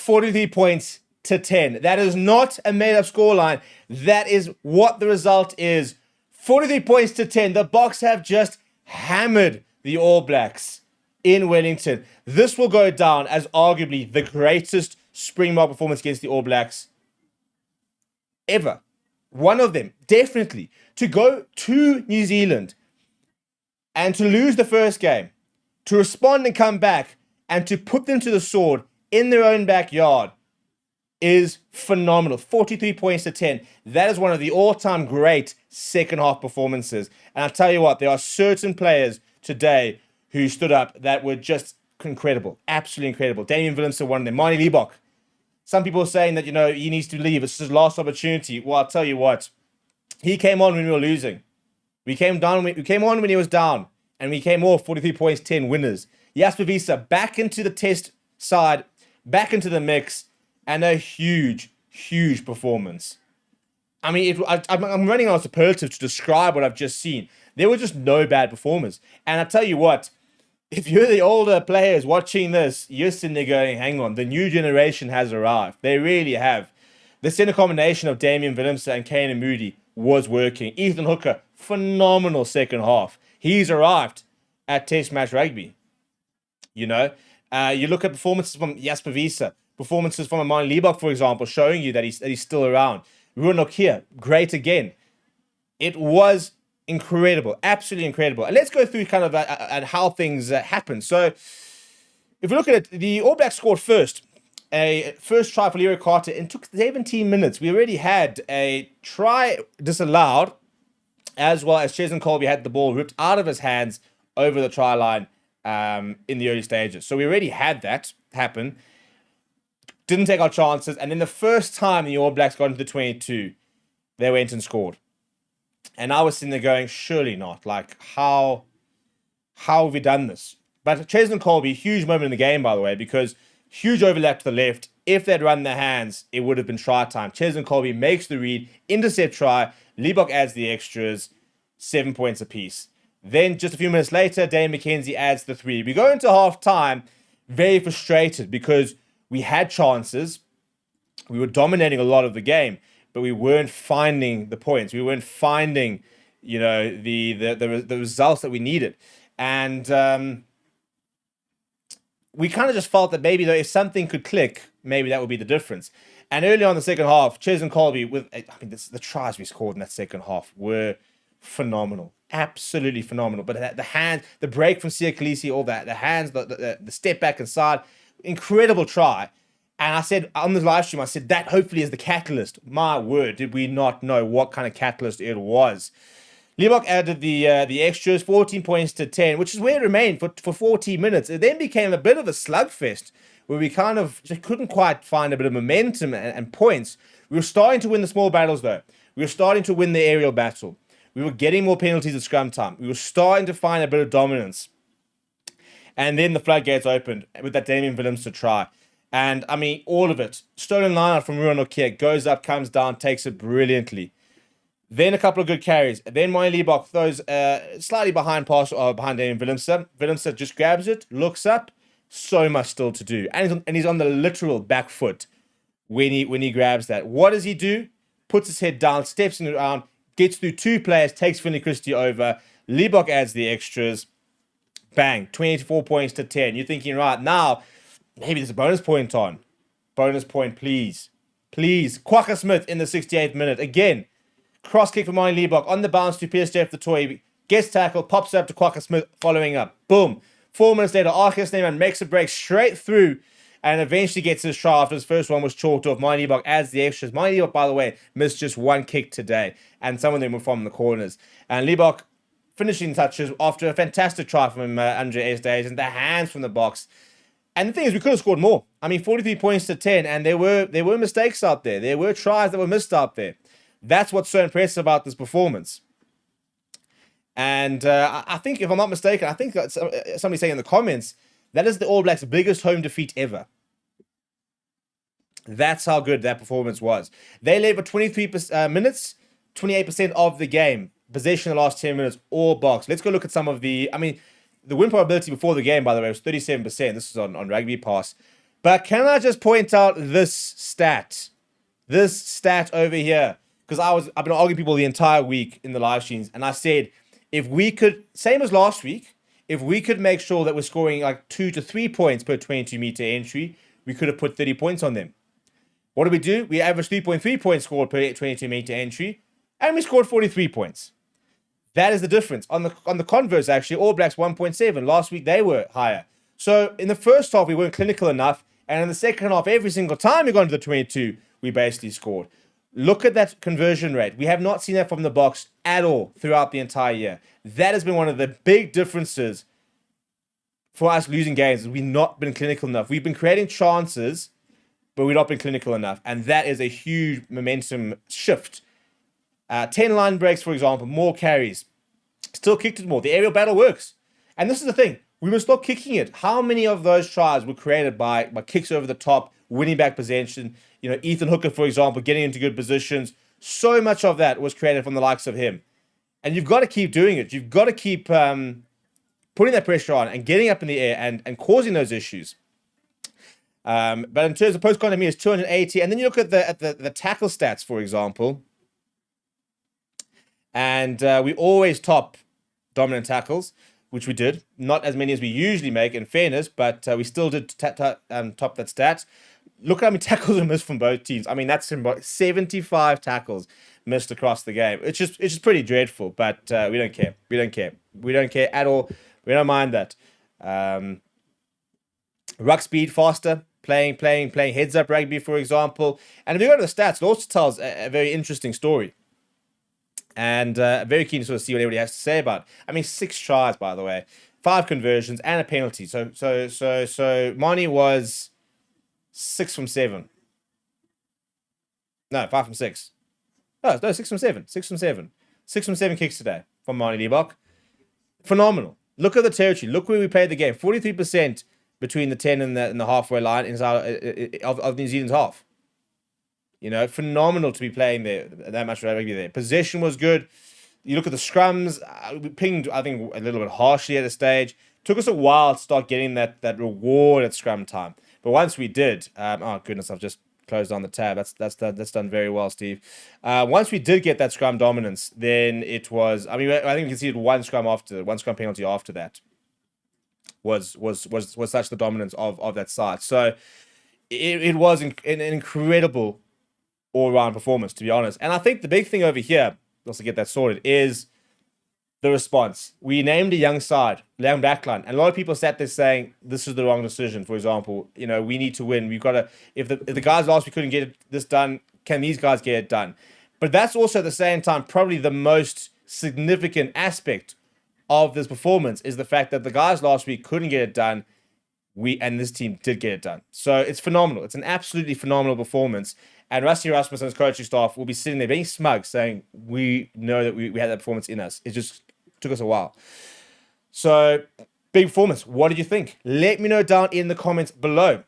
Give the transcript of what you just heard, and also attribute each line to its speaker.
Speaker 1: 43 points to 10. That is not a made-up scoreline. That is what the result is. 43 points to 10. The Boks have just hammered the All Blacks in Wellington. This will go down as arguably the greatest Springbok performance against the All Blacks ever. One of them, definitely. To go to New Zealand and to lose the first game, to respond and come back, and to put them to the sword in their own backyard is phenomenal. 43 points to 10. That is one of the all-time great second half performances. And I'll tell you what, there are certain players today who stood up that were just incredible. Absolutely incredible. Damian Willemse, one of them. Manie Libbok. Some people are saying that, he needs to leave. It's his last opportunity. Well, I'll tell you what. He came on when we were losing. We came on when he was down. And we came off 43 points, 10 winners. Jasper Wiese back into the test side, back into the mix, and a huge, huge performance. I mean, I'm running out of superlatives to describe what I've just seen. There were just no bad performers. And I tell you what, if you're the older players watching this, you're sitting there going, hang on, the new generation has arrived. They really have. The center combination of Damian Willemse and Kane Moody was working. Ethan Hooker, phenomenal second half. He's arrived at Test match rugby. You look at performances from Jasper Wiese, performances from Manie Libbok, for example, showing you that he's still around. Ruan Nokia, great again. It was incredible, absolutely incredible. And let's go through kind of at how things happen. So, if we look at it, the All Blacks scored first. A first try for Leo Carter. It took 17 minutes. We already had a try disallowed, as well as Cheslin Colby had the ball ripped out of his hands over the try line in the early stages. So we already had that happen. Didn't take our chances. And then the first time the All Blacks got into the 22, they went and scored. And I was sitting there going, surely not. Like, how have we done this? But Cheslin Colby, huge moment in the game, by the way, because huge overlap to the left. If they'd run their hands, it would have been try time. Cheslin Colby makes the read, intercept try. Libbok adds the extras, 7 points apiece. Then just a few minutes later, Dane McKenzie adds the 3. We go into half time very frustrated because we had chances. We were dominating a lot of the game, but we weren't finding the points. We weren't finding, the results that we needed. And we kind of just felt that maybe if something could click, maybe that would be the difference. And early on in the second half, Cheslin Colby, the tries we scored in that second half were phenomenal. Absolutely phenomenal. But the break from Sia Khaleesi, all that, the hands, the step back inside, incredible try. And I said on the live stream, that hopefully is the catalyst. My word, did we not know what kind of catalyst it was. Libbok added the extras, 14 points to 10, which is where it remained for 14 minutes. It then became a bit of a slugfest where we kind of just couldn't quite find a bit of momentum and points. We were starting to win the small battles, though. We were starting to win the aerial battle. We were getting more penalties at scrum time. We were starting to find a bit of dominance. And then the floodgates opened with that Damian Willemse try. And, all of it. Stolen line out from Ruan Nokia. Goes up, comes down, takes it brilliantly. Then a couple of good carries. Then Manie Libbok throws slightly behind Damian Willemse. Willemse just grabs it, looks up. So much still to do. And he's on the literal back foot when he grabs that. What does he do? Puts his head down, steps in around, gets through 2 players, takes Finlay Christie over. Libbok adds the extras. Bang, 24 points to 10. You're thinking, right, now, maybe there's a bonus point on. Bonus point, please. Please. Kwagga Smith in the 68th minute. Again, cross kick for Manie Libbok. On the bounce to Pierce Jeff the Toy. Gets tackled, pops up to Kwagga Smith, following up. Boom. 4 minutes later, Arcus Neyman makes a break straight through and eventually gets his try after his first one was chalked off. Manie Libbok adds the extras. Manie Libbok, by the way, missed just 1 kick today, and some of them were from the corners. And Libbok finishing touches after a fantastic try from Andre Estes and the hands from the box. And the thing is, we could have scored more. 43 points to 10, and there were mistakes out there. There were tries that were missed out there. That's what's so impressive about this performance. And I think, if I'm not mistaken, I think that somebody saying in the comments, that is the All Blacks' biggest home defeat ever. That's how good that performance was. They led for 23 minutes, 28% of the game. Possession in the last 10 minutes, all Boks. Let's go look at some of the... the win probability before the game, by the way, was 37%. This is on Rugby Pass. But can I just point out this stat? This stat over here. Because I've been arguing people the entire week in the live streams, and I said, if we could, same as last week, if we could make sure that we're scoring like 2 to 3 points per 22-meter entry, we could have put 30 points on them. What did we do? We averaged 3.3 points scored per 22-meter entry, and we scored 43 points. That is the difference. On the converse, actually, All Blacks 1.7. Last week, they were higher. So in the first half, we weren't clinical enough. And in the second half, every single time we got into the 22, we basically scored. Look at that conversion rate. We have not seen that from the box at all throughout the entire year. That has been one of the big differences for us losing games. We've not been clinical enough. We've been creating chances, but we've not been clinical enough. And that is a huge momentum shift. 10 line breaks, for example, more carries. Still kicked it more. The aerial battle works. And this is the thing. We must stop kicking it. How many of those tries were created by kicks over the top, winning back possession? You know, Ethan Hooker, for example, getting into good positions. So much of that was created from the likes of him. And you've got to keep doing it. You've got to keep putting that pressure on and getting up in the air and causing those issues. But in terms of post-contact meters, 280. And then you look at the tackle stats, for example. And we always top dominant tackles, which we did. Not as many as we usually make, in fairness, but we still did top that stat. Look at how many tackles we missed from both teams. I mean, that's about 75 tackles missed across the game. It's just pretty dreadful, but we don't care. We don't care. We don't care at all. We don't mind that. Ruck speed faster, playing heads-up rugby, for example. And if you go to the stats, it also tells a very interesting story. And very keen to sort of see what everybody has to say about it. I mean, 6 tries, by the way, 5 conversions and a penalty. So Mani was 6 from 7. No, 5 from 6. No, 6 from 7. 6 from 7. 6 from 7 kicks today from Mani Liebach. Phenomenal. Look at the territory. Look where we played the game. 43% between the 10 and the halfway line of New Zealand's half. You know, phenomenal to be playing there, that much rugby there. Possession was good. You look at the scrums, we pinged, I think, a little bit harshly at a stage. Took us a while to start getting that reward at scrum time. But once we did, oh goodness, I've just closed on the tab. That's done very well, Steve. Once we did get that scrum dominance, then it was, I mean, I think we conceded one scrum penalty after that was such the dominance of that side. So it was an incredible all-round performance, to be honest. And I think the big thing over here, also get that sorted, is the response. We named a young side, young backline, and a lot of people sat there saying this is the wrong decision. For example, you know, we need to win. We've got to. If the guys last week couldn't get this done, can these guys get it done? But that's also at the same time probably the most significant aspect of this performance is the fact that the guys last week couldn't get it done. And this team did get it done. So it's phenomenal. It's an absolutely phenomenal performance. And Rusty Rasmussen's coaching staff will be sitting there being smug, saying, we know that we had that performance in us. It just took us a while. So, big performance. What did you think? Let me know down in the comments below.